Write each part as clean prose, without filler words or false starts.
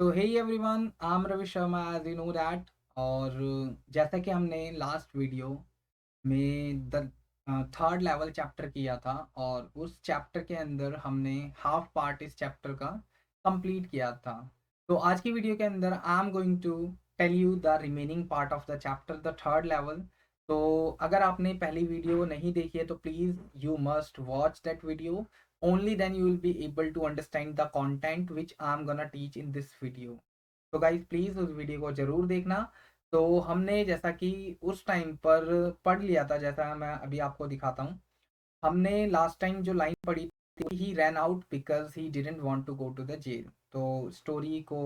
तो hey everyone, I am Ravi Sharma as you know that. और जैसा कि हमने लास्ट वीडियो में द थर्ड लेवल चैप्टर किया था और उस चैप्टर के अंदर हमने हाफ पार्ट इस चैप्टर का कंप्लीट किया था। तो आज की वीडियो के अंदर I am going to tell you the remaining part of the chapter the third level. तो अगर आपने पहली वीडियो नहीं देखी है तो please you must watch that video. only then you will be able to understand the content which I am gonna teach in this video। तो guys please उस वीडियो को जरूर देखना। तो हमने जैसा कि उस टाइम पर पढ़ लिया था, जैसा मैं अभी आपको दिखाता हूँ। हमने लास्ट टाइम जो लाइन पढ़ी थी, he ran out because he didn't want to go to the jail. तो स्टोरी को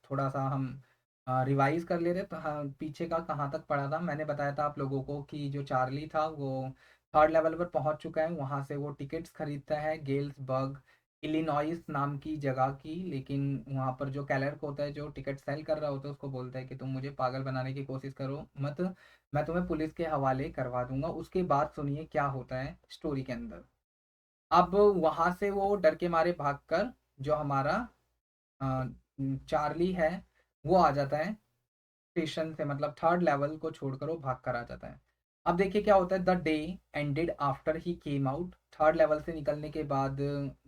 थोड़ा सा हम रिवाइज कर ले रहे। तो हाँ, पीछे का कहाँ तक पढ़ा था, मैंने बताया था आप लोगों को कि जो चार्ली था वो थर्ड लेवल पर पहुंच चुका है। वहां से वो टिकट्स खरीदता है गेल्सबर्ग इलिनॉइस नाम की जगह की। लेकिन वहां पर जो क्लर्क होता है, जो टिकट सेल कर रहा होता है, उसको बोलता है कि तुम मुझे पागल बनाने की कोशिश करो मत, मैं तुम्हें पुलिस के हवाले करवा दूंगा। उसके बाद सुनिए क्या होता है स्टोरी के अंदर। अब वहां से वो डर के मारे भागकर जो हमारा अ, चार्ली है वो आ जाता है स्टेशन से, मतलब थर्ड लेवल को छोड़कर वो भाग कर आ जाता है। अब देखिए क्या होता है। The day ended after he came out. Third level से निकलने के बाद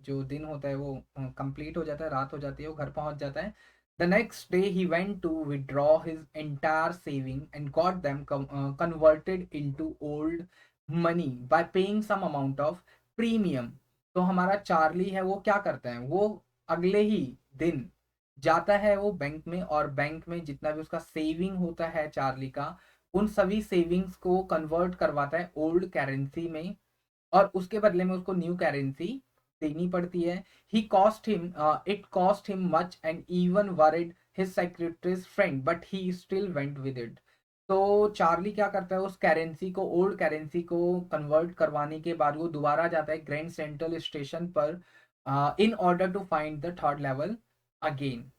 जो दिन होता है वो कंप्लीट हो जाता है, रात हो जाती है, वो घर पहुंच जाता है। The next day he went to withdraw his entire saving and got them converted into old money by paying some amount of premium. तो हमारा चार्ली है वो क्या करता है, वो अगले ही दिन जाता है वो बैंक में, और बैंक में जितना भी उसका सेविंग होता है चार्ली का, उन सभी सेविंग्स को कन्वर्ट करवाता है ओल्ड करेंसी में, और उसके बदले में उसको न्यू करेंसी देनी पड़ती है। He cost him it cost him much and even worried his secretary's friend but he still went with it. तो चार्ली क्या करता है, उस करेंसी को, ओल्ड करेंसी को कन्वर्ट करवाने के बाद वो दोबारा जाता है ग्रैंड सेंट्रल स्टेशन पर in order to find the third level again.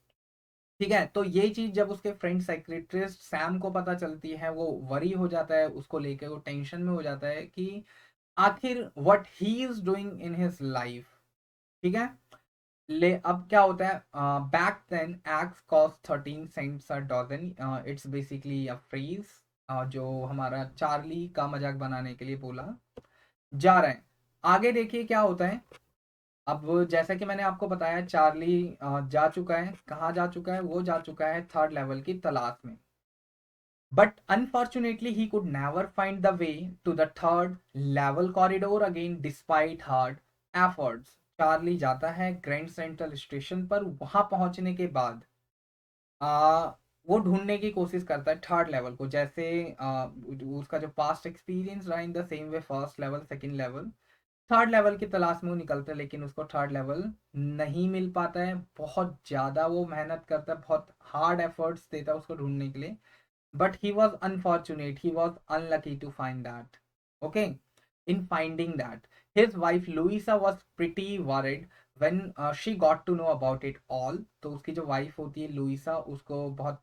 ठीक है, तो ये चीज जब उसके फ्रेंड साइक्रेटिस्ट सैम को पता चलती है, वो वरी हो जाता है, उसको लेके वो टेंशन में हो जाता है कि आखिर what he is doing in his life. ठीक है, ले अब क्या होता है। Back then eggs cost 13 cents a dozen. It's basically a phrase जो हमारा चार्ली का मजाक बनाने के लिए बोला जा रहा है। आगे देखिए क्या होता है। अब जैसा कि मैंने आपको बताया, चार्ली जा चुका है, कहाँ जा चुका है, वो जा चुका है थर्ड लेवल की तलाश में। But unfortunately he could never find the way to the third level corridor again despite hard efforts. Charlie जाता है ग्रैंड सेंट्रल स्टेशन पर। वहां पहुंचने के बाद आ, वो ढूंढने की कोशिश करता है थर्ड लेवल को, जैसे उसका जो पास्ट एक्सपीरियंस रहा in the same way, first level, second level, third level की तलाश में वो निकलता है। लेकिन उसको थर्ड लेवल नहीं मिल पाता है। बहुत ज़्यादा वो मेहनत करता है, बहुत हार्ड एफर्ट्स देता है उसको ढूंढने के लिए। But he was unfortunate, he was unlucky to find that. Okay, in finding that his wife Louisa was pretty worried when she got to know about it all। तो उसकी जो वाइफ होती है लुइसा, उसको बहुत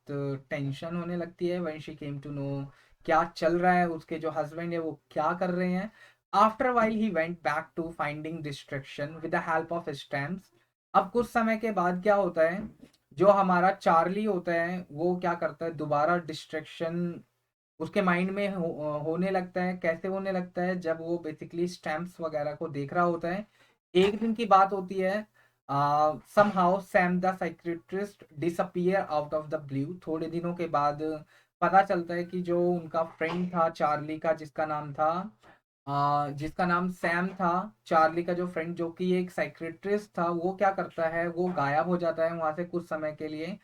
टेंशन होने लगती है when she came to know क्या चल रहा है, उसके जो हस्बैंड है वो क्या कर रहे हैं। After while he went back to finding distraction with the help of stamps। अब कुछ समय के बाद क्या होता है, जो हमारा चार्ली होता है वो क्या करता है, दोबारा डिस्ट्रैक्शन उसके माइंड में होने लगता है। कैसे होने लगता है, जब वो बेसिकली स्टैम्प्स वगैरह को देख रहा होता है। एक दिन की बात होती है, somehow Sam the psychiatrist disappear out of the blue. थोड़े दिनों के बाद पता चलता है कि जो उनका फ्रेंड था चार्ली का, जिसका नाम सैम था, चार्ली का जो फ्रेंड जो कि एक साइकियाट्रिस्ट था, वो क्या करता है, वो गायब हो जाता है वहां से कुछ समय के लिए।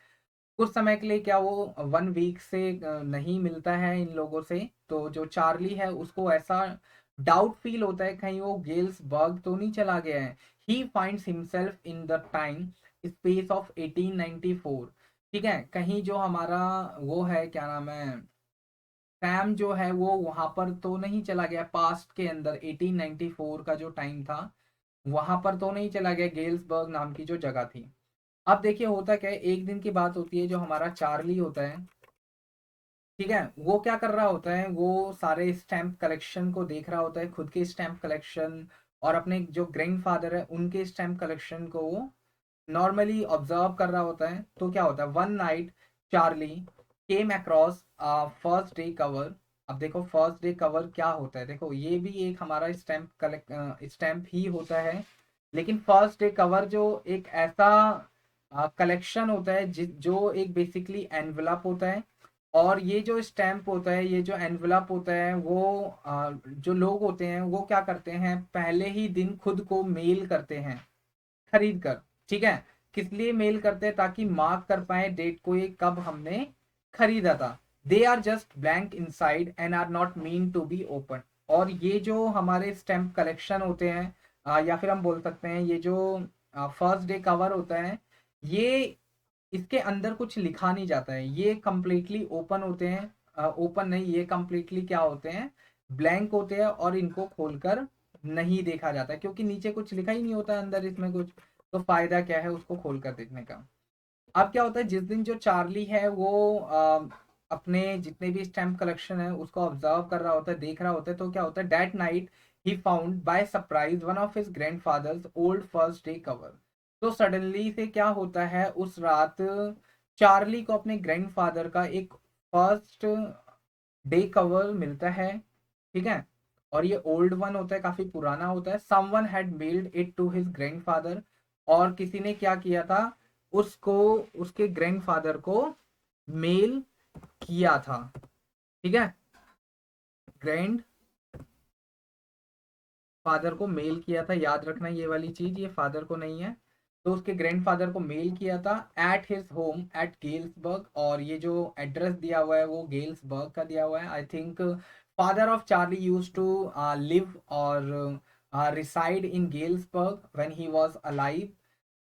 कुछ समय के लिए क्या, वो 1 वीक से नहीं मिलता है इन लोगों से। तो जो चार्ली है उसको ऐसा डाउट फील होता है कहीं वो गेल्सबर्ग तो नहीं चला गया है। He finds himself in the time space of 1894। ठीक है, कहीं जो हमारा वो है, क्या नाम है, सैम जो है वो वहां पर तो नहीं चला गया पास्ट के अंदर, 1894 का जो टाइम था वहां पर तो नहीं चला गया, गेल्सबर्ग नाम की जो जगह थी। अब देखिए होता क्या है, एक दिन की बात होती है, जो हमारा चार्ली होता है, ठीक है, वो क्या कर रहा होता है, वो सारे स्टैम्प कलेक्शन को देख रहा होता है, खुद के स्टैम्प कलेक्शन और अपने जो ग्रैंडफादर है उनके स्टैम्प कलेक्शन को वो नॉर्मली ऑब्जर्व कर रहा होता है, तो क्या होता है, one night Charlie came across first day cover. अब देखो फर्स्ट डे कवर क्या होता है, देखो ये भी एक हमारा स्टैम्प कलेक्ट स्टैम्प ही होता है, लेकिन फर्स्ट डे कवर जो एक ऐसा कलेक्शन होता है जो एक बेसिकली एनवलप होता है। और ये जो स्टैम्प होता है, ये जो एनवलप होता है, वो जो लोग होते हैं वो क्या करते हैं, पहले ही दिन खुद को मेल करते हैं खरीद कर। ठीक है, किस लिए मेल करते हैं, ताकि मार्क कर पाए डेट को, ये कब हमने खरीदा था। They are just blank inside and are not mean to be open. और ये जो हमारे स्टैम्प कलेक्शन होते हैं, या फिर हम बोल सकते हैं ये जो फर्स्ट डे कवर होता है, ये इसके अंदर कुछ लिखा नहीं जाता है, ये कंप्लीटली ओपन होते हैं, ओपन नहीं, ये कंप्लीटली क्या होते हैं, ब्लैंक होते हैं, और इनको खोलकर नहीं देखा जाता, क्योंकि नीचे कुछ लिखा ही नहीं होता अंदर इसमें कुछ, तो फायदा क्या है उसको खोलकर देखने का। अब क्या होता है, जिस दिन जो चार्ली है वो अपने जितने भी स्टैम्प कलेक्शन है उसको ऑब्जर्व कर रहा होता है, देख रहा होता है, तो क्या होता है, that night he found by surprise one of his grandfathers old first day cover. तो सडनली से क्या होता है, उस रात चार्ली को अपने ग्रैंडफादर का एक फर्स्ट डे कवर मिलता है। ठीक है, और ये ओल्ड वन होता है, काफी पुराना होता है। Someone had mailed it to his grandfather, और किसी ने क्या किया था, उसको उसके ग्रैंडफादर को मेल किया था। ठीक है, ग्रैंड फादर को मेल किया था, याद रखना ये वाली चीज, ये फादर को नहीं है। तो उसके ग्रैंडफादर को मेल किया था at his home at Galesburg, और ये जो एड्रेस दिया हुआ है वो गेल्सबर्ग का दिया हुआ है। I think father of Charlie use to live और reside in Galesburg when he was alive.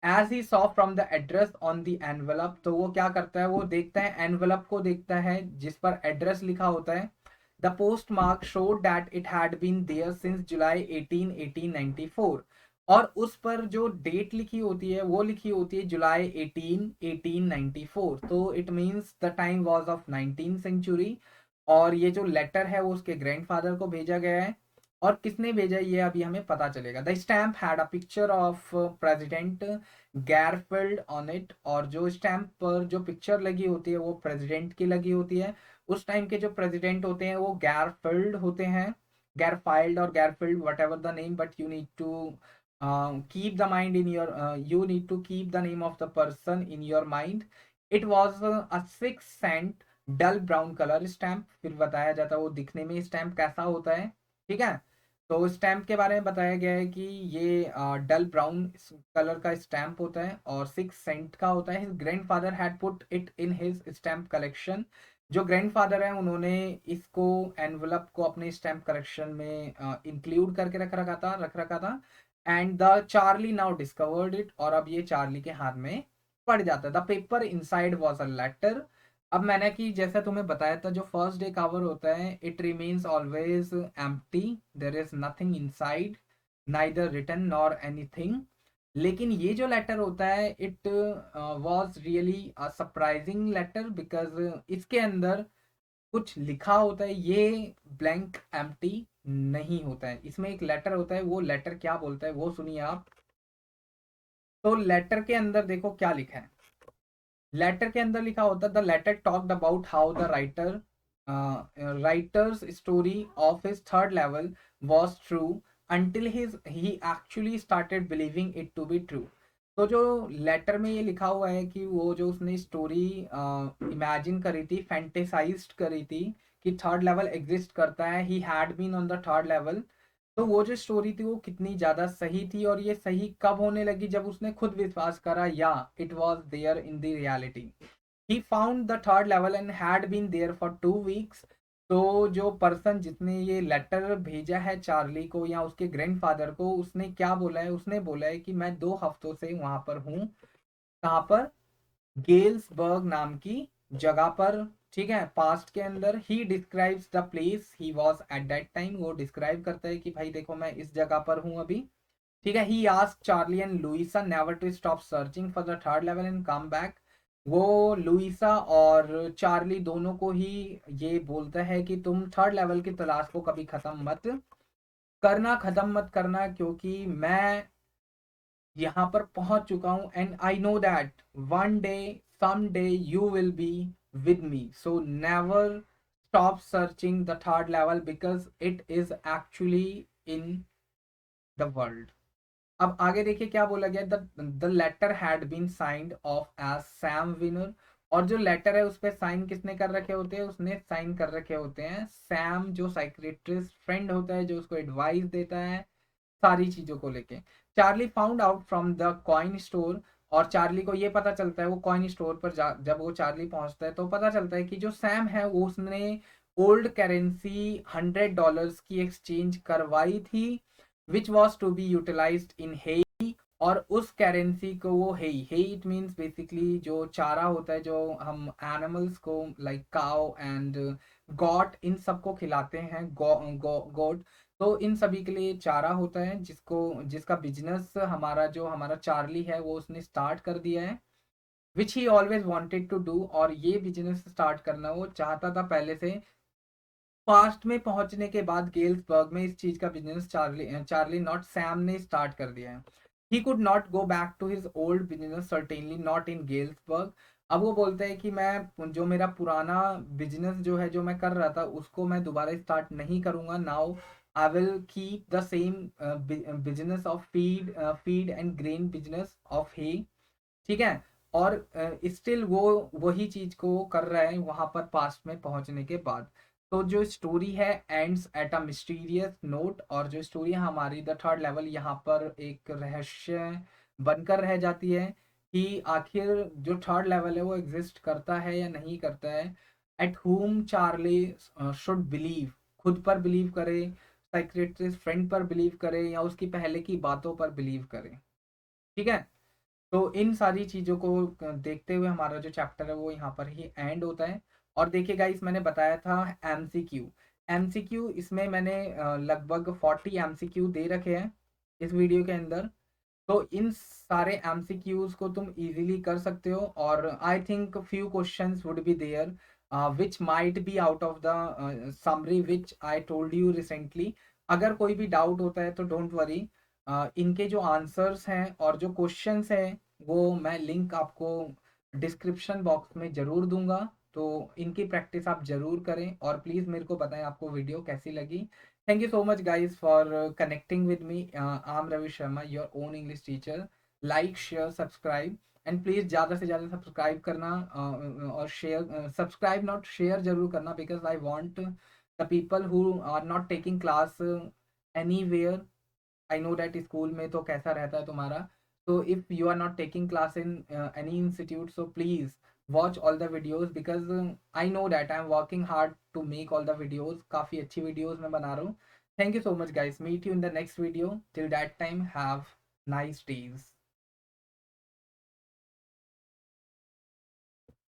As he saw from the address on the envelope, तो वो क्या करता है, वो देखता है एनवेलप को, देखता है जिस पर एड्रेस लिखा होता है। The postmark showed that it had been there since July 18, 1894, और उस पर जो डेट लिखी होती है वो लिखी होती है जुलाई 18, 1894। तो it means the time was of 19th century. और ये जो लेटर है वो उसके ग्रैंडफादर को भेजा गया है, और किसने भेजा ये अभी हमें पता चलेगा। The stamp had a picture of president Garfield on it, और जो स्टैम्प पर जो पिक्चर लगी होती है वो प्रेसिडेंट की लगी होती है। उस टाइम के जो प्रेसिडेंट होते हैं वो गैरफील्ड होते हैं, गैरफाइल्ड और Garfield whatever the name, but you need to keep the mind in your, you need to keep the name of the person in your mind. It was a 6 cent dull brown colour stamp. फिर बताया जाता है वो दिखने में stamp कैसा होता है। ठीक है, तो स्टैम्प के बारे में बताया गया है कि ये डल ब्राउन कलर का स्टैम्प होता है और 6 सेंट का होता है। His grandfather had put it in his stamp collection. जो ग्रैंडफादर है उन्होंने इसको एनवलप को अपने स्टैम्प कलेक्शन में इंक्लूड करके रख रखा था। And the Charlie now discovered it, और अब ये चार्ली के हाथ में पड़ जाता है। The paper inside was a letter. अब मैंने कि जैसा तुम्हें बताया था, जो फर्स्ट डे कवर होता है it remains always empty, there is nothing inside, neither written nor anything. लेकिन ये जो लेटर होता है it was really a surprising letter, because इसके अंदर कुछ लिखा होता है, ये ब्लैंक एम्प्टी नहीं होता है। इसमें एक लेटर होता है, वो लेटर क्या बोलता है वो सुनिए आप। तो लेटर के अंदर देखो क्या लिखा है। लेटर के अंदर लिखा होता है, the letter talked about how the writer's story of his third level was true until his he actually started believing it to be true. तो जो लेटर में ये लिखा हुआ है कि वो जो उसने स्टोरी इमेजिन करी थी, फैंटेसाइज्ड करी थी कि थर्ड लेवल एग्जिस्ट करता है, he had been on the third level. तो वो जो स्टोरी थी वो कितनी ज्यादा सही थी, और ये सही कब होने लगी, जब उसने खुद विश्वास करा, या it was there in the reality. He found the third level and had been there for 2 weeks. तो जो पर्सन जिसने ये लेटर भेजा है चार्ली को या उसके ग्रैंडफादर को, उसने क्या बोला है, उसने बोला है कि मैं 2 हफ्तों से वहां पर हूँ। कहाँ पर, गेल्सबर्ग नाम की जगह पर। ठीक है, पास्ट के अंदर he describes the place he was at that time, वो डिस्क्राइब करता है कि भाई देखो मैं इस जगह पर हूँ अभी। ठीक है, he asked Charlie and Louisa never to stop searching for the third level and come back. वो लुइसा और चार्ली दोनों को ही ये बोलता है कि तुम थर्ड लेवल की तलाश को कभी खत्म मत करना, क्योंकि मैं यहाँ पर पहुंच चुका हूँ, and I know that one day some day you will be with me, so never stop searching the third level because it is actually in the world. अब आगे देखिए क्या बोला गया, the letter had been signed off as Sam Winner. और जो letter है उस पर साइन किसने कर रखे होते हैं, उसने साइन कर रखे होते हैं सैम, जो साइक्रेटिस्ट फ्रेंड होता है, जो उसको एडवाइस देता है सारी चीजों को लेके। Charlie found out from the coin store, और चार्ली को ये पता चलता है, वो कॉइन स्टोर पर जब वो चार्ली पहुंचता है तो पता चलता है कि जो सैम है वो उसने ओल्ड करेंसी $100 की एक्सचेंज करवाई थी, which was to be utilised in हे। और उस करेंसी को वो हे इट मीन्स बेसिकली जो चारा होता है जो हम एनिमल्स को like cow and got in सबको खिलाते हैं, गोट, तो इन सभी के लिए चारा होता है जिसको जिसका बिजनेस हमारा चार्ली है वो उसने स्टार्ट कर दिया है, which he always wanted to do. और ये बिजनेस स्टार्ट करना वो चाहता था पहले से। पास्ट में पहुंचने के बाद गेल्सबर्ग में इस चीज का business Charlie Charlie not Sam ने स्टार्ट कर दिया है। He could not go back to his old business, certainly not in Galesburg. अब वो बोलते हैं कि मैं जो मेरा पुराना बिजनेस जो है जो मैं कर रहा था उसको मैं दोबारा स्टार्ट नहीं करूंगा। Now I will keep the same business of feed and grain business of he, ठीक है। और स्टिल वो वही चीज को कर रहा है वहां पर पास्ट में पहुंचने के बाद। तो जो स्टोरी है ends at a mysterious note, और जो स्टोरी है हमारी द थर्ड लेवल यहाँ पर एक रहस्य बनकर रह जाती है कि आखिर जो थर्ड लेवल है वो एग्जिस्ट करता है या नहीं करता है। एट हुम चार्ली शुड बिलीव, खुद पर बिलीव करे, साइक्रेटिस्ट फ्रेंड पर बिलीव करे, या उसकी पहले की बातों पर बिलीव करे, ठीक है। तो इन सारी चीज़ों को देखते हुए हमारा जो चैप्टर है वो यहाँ पर ही एंड होता है। और देखिए गाइस, मैंने बताया था एमसीक्यू, एमसीक्यू इसमें मैंने लगभग 40 एमसीक्यू दे रखे हैं इस वीडियो के अंदर। तो इन सारे एमसीक्यूज को तुम इजीली कर सकते हो, और I think few questions would be there which might be out of the summary which I told you recently. अगर कोई भी डाउट होता है तो डोंट वरी, इनके जो आंसर्स हैं और जो क्वेश्चंस हैं वो मैं लिंक आपको डिस्क्रिप्शन बॉक्स में ज़रूर दूंगा। तो इनकी प्रैक्टिस आप ज़रूर करें, और प्लीज़ मेरे को बताएं आपको वीडियो कैसी लगी। Thank you so much, guys, for connecting with me. I'm Ravi Sharma, your own English teacher. Like, share, subscribe, and please ज़्यादा से ज़्यादा सब्सक्राइब करना, और शेयर, सब्सक्राइब नॉट शेयर जरूर करना, because I want the people who are not taking class anywhere. I know that school में तो कैसा रहता है तुम्हारा, so if you are not taking class in any institute, so please watch all the videos, because I know that I am working hard to make all the videos, काफ़ी अच्छी videos मैं बना रहा हूँ। Thank you so much, guys. Meet you in the next video. Till that time, have nice days.